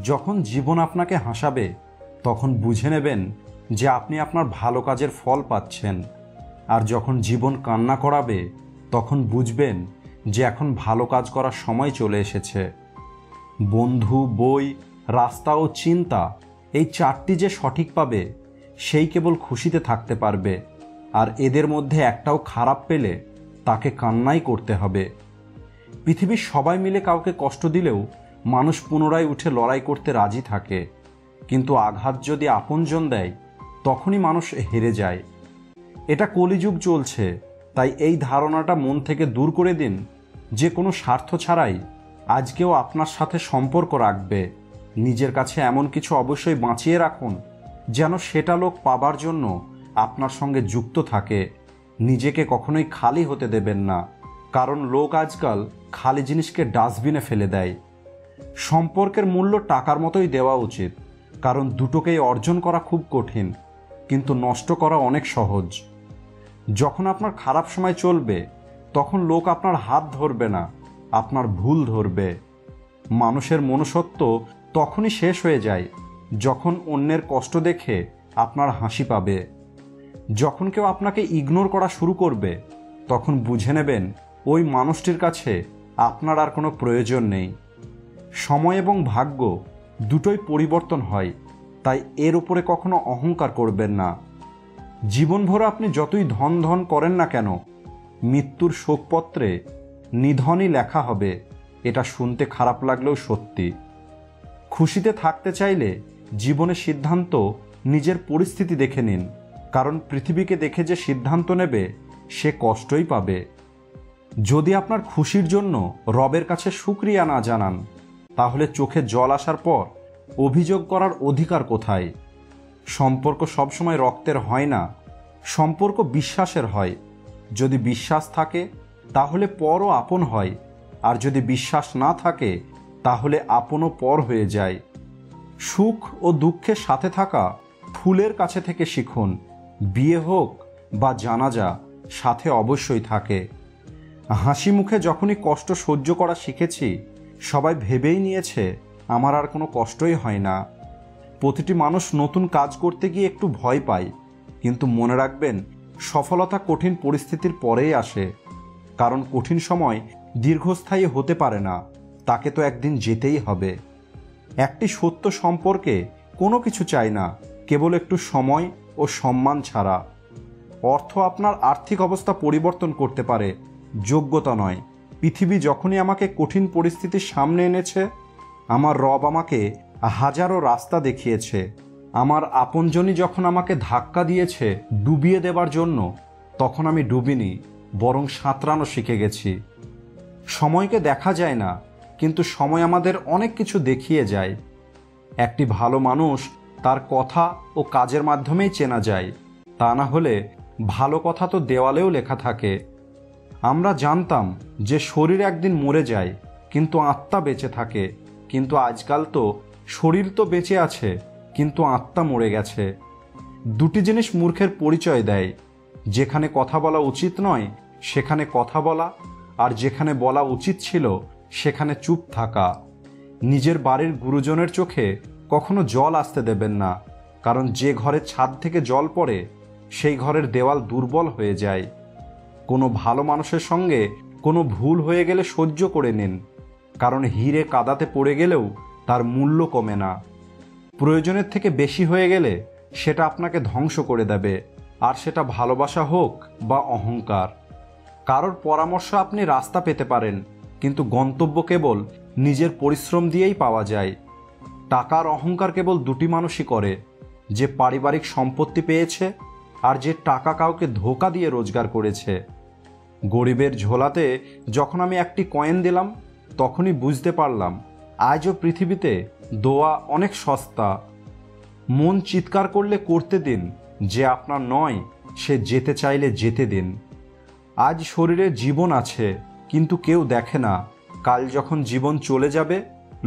যখন জীবন আপনাকে হাসাবে তখন বুঝে নেবেন যে আপনি আপনার ভালো কাজের ফল পাচ্ছেন, আর যখন জীবন কান্না করাবে তখন বুঝবেন যে এখন ভালো কাজ করার সময় চলে এসেছে। বন্ধু, বই, রাস্তা ও চিন্তা, এই চারটি যে সঠিক পাবে সেই কেবল খুশিতে থাকতে পারবে, আর এদের মধ্যে একটাও খারাপ পেলে তাকে কান্নাই করতে হবে। পৃথিবীর সবাই মিলে কাউকে কষ্ট দিলেও মানুষ পুনরায় উঠে লড়াই করতে রাজি থাকে, কিন্তু আঘাত যদি আপনজন দেয় তখনই মানুষ হেরে যায়। এটা কলিযুগ চলছে, তাই এই ধারণাটা মন থেকে দূর করে দিন যে কোনো স্বার্থ ছাড়াই আজকেও আপনার সাথে সম্পর্ক রাখবে। নিজের কাছে এমন কিছু অবশ্যই বাঁচিয়ে রাখুন যেন সেটা লোক পাবার জন্য আপনার সঙ্গে যুক্ত থাকে। নিজেকে কখনোই খালি হতে দেবেন না, কারণ লোক আজকাল খালি জিনিসকে ডাস্টবিনে ফেলে দেয়। সম্পর্কের মূল্য টাকার মতোই দেওয়া উচিত, কারণ দুটোকেই অর্জন করা খুব কঠিন, কিন্তু নষ্ট করা অনেক সহজ। যখন আপনার খারাপ সময় চলবে তখন লোক আপনার হাত ধরবে না, আপনার ভুল ধরবে। মানুষের মনুষ্যত্ব তখনই শেষ হয়ে যায় যখন অন্যের কষ্ট দেখে আপনার হাসি পাবে। যখন কেউ আপনাকে ইগনোর করা শুরু করবে তখন বুঝে নেবেন ওই মানুষটির কাছে আপনার আর কোনো প্রয়োজন নেই। সময় এবং ভাগ্য দুটোই পরিবর্তন হয়, তাই এর উপরে কখনো অহংকার করবেন না। জীবনভর আপনি যতই ধন ধন করেন না কেন, মৃত্যুর শোকপত্রে নিধনই লেখা হবে। এটা শুনতে খারাপ লাগলেও সত্যি। খুশিতে থাকতে চাইলে জীবনের সিদ্ধান্ত নিজের পরিস্থিতি দেখে নিন, কারণ পৃথিবীকে দেখে যে সিদ্ধান্ত নেবে সে কষ্টই পাবে। যদি আপনার খুশির জন্য রবের কাছে শুকরিয়া না জানান, তাহলে চোখে জল আসার পর অভিযোগ করার অধিকার কোথায়? সম্পর্ক সবসময় রক্তের হয় না, সম্পর্ক বিশ্বাসের হয়। যদি বিশ্বাস থাকে তাহলে পরও আপন হয়, আর যদি বিশ্বাস না থাকে তাহলে আপনও পর হয়ে যায়। সুখ ও দুঃখের সাথে থাকা ফুলের কাছে থেকে শিখুন। বিয়ে হোক বা জানাজা, সাথে অবশ্যই থাকে। হাসি মুখে যখনই কষ্ট সহ্য করা শিখেছি, সবাই ভেবেই নিয়েছে আমার আর কোনো কষ্টই হয় না। প্রতিটি মানুষ নতুন কাজ করতে গিয়ে একটু ভয় পায়, কিন্তু মনে রাখবেন সফলতা কঠিন পরিস্থিতির পরেই আসে, কারণ কঠিন সময় দীর্ঘস্থায়ী হতে পারে না, তাকে তো একদিন যেতেই হবে। একটি সত্য সম্পর্কে কোনো কিছু চাই না, কেবল একটু সময় ও সম্মান ছাড়া। অর্থ আপনার আর্থিক অবস্থা পরিবর্তন করতে পারে, যোগ্যতা নয়। পৃথিবী যখনই আমাকে কঠিন পরিস্থিতির সামনে এনেছে, আমার রব আমাকে হাজারো রাস্তা দেখিয়েছে। আমার আপনজনই যখন আমাকে ধাক্কা দিয়েছে ডুবিয়ে দেবার জন্য, তখন আমি ডুবিনি, বরং সাঁতরানো শিখে গেছি। সময়কে দেখা যায় না, কিন্তু সময় আমাদের অনেক কিছু দেখিয়ে যায়। একটি ভালো মানুষ তার কথা ও কাজের মাধ্যমেই চেনা যায়, তা না হলে ভালো কথা তো দেওয়ালেও লেখা থাকে। আমরা জানতাম যে শরীর একদিন মরে যায়, কিন্তু আত্মা বেঁচে থাকে, কিন্তু আজকাল তো শরীর তো বেঁচে আছে কিন্তু আত্মা মরে গেছে। দুটি জিনিস মূর্খের পরিচয় দেয়। যেখানে কথা বলা উচিত নয় সেখানে কথা বলা, আর যেখানে বলা উচিত ছিল সেখানে চুপ থাকা। নিজের বাড়ির গুরুজনের চোখে কখনো জল আসতে দেবেন না, কারণ যে ঘরের ছাদ থেকে জল পড়ে সেই ঘরের দেওয়াল দুর্বল হয়ে যায়। কোনো ভালো মানুষের সঙ্গে কোনো ভুল হয়ে গেলে সহ্য করে নিন, কারণ হিরে কাদাতে পড়ে গেলেও তার মূল্য কমে না। প্রয়োজনের থেকে বেশি হয়ে গেলে সেটা আপনাকে ধ্বংস করে দেবে, আর সেটা ভালোবাসা হোক বা অহংকার। কারোর পরামর্শ আপনি রাস্তা পেতে পারেন, কিন্তু গন্তব্য কেবল নিজের পরিশ্রম দিয়েই পাওয়া যায়। টাকার অহংকার কেবল দুটি মানুষই করে, যে পারিবারিক সম্পত্তি পেয়েছে আর যে টাকা কাউকে ধোঁকা দিয়ে রোজগার করেছে। গরিবের ঝোলাতে যখন আমি একটি কয়েন দিলাম, তখনই বুঝতে পারলাম আজও পৃথিবীতে দোয়া অনেক সস্তা। মন চিৎকার করলে করতে দিন, যে আপনার নয় সে যেতে চাইলে যেতে দিন। আজ শরীরে জীবন আছে, কিন্তু কেউ দেখে না। কাল যখন জীবন চলে যাবে,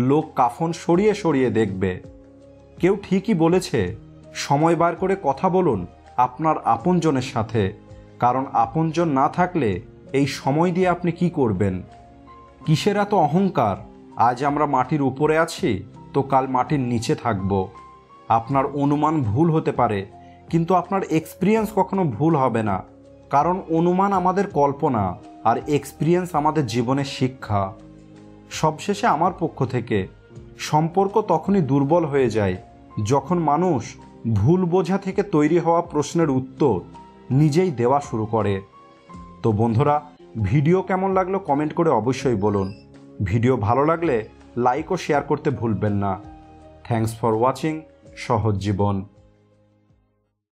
লোক কাফন সরিয়ে সরিয়ে দেখবে। কেউ ঠিকই বলেছে, সময় বার করে কথা বলুন আপনার আপনজনের সাথে, কারণ আপনজন না থাকলে এই সময় দিয়ে আপনি কি করবেন? কিসের এত অহংকার? আজ আমরা মাটির উপরে আছি, তো কাল মাটির নিচে থাকব। আপনার অনুমান ভুল হতে পারে, কিন্তু আপনার এক্সপিরিয়েন্স কখনো ভুল হবে না, কারণ অনুমান আমাদের কল্পনা আর এক্সপিরিয়েন্স আমাদের জীবনের শিক্ষা। সবশেষে আমার পক্ষ থেকে, সম্পর্ক তখনই দুর্বল হয়ে যায় যখন মানুষ ভুল বোঝা থেকে তৈরি হওয়া প্রশ্নের উত্তর নিজেই দেওয়া শুরু করে। তো বন্ধুরা, ভিডিও কেমন লাগলো কমেন্ট করে অবশ্যই বলুন। ভিডিও ভালো লাগলে লাইক ও শেয়ার করতে ভুলবেন না। থ্যাঙ্কস ফর ওয়াচিং সহজ জীবন।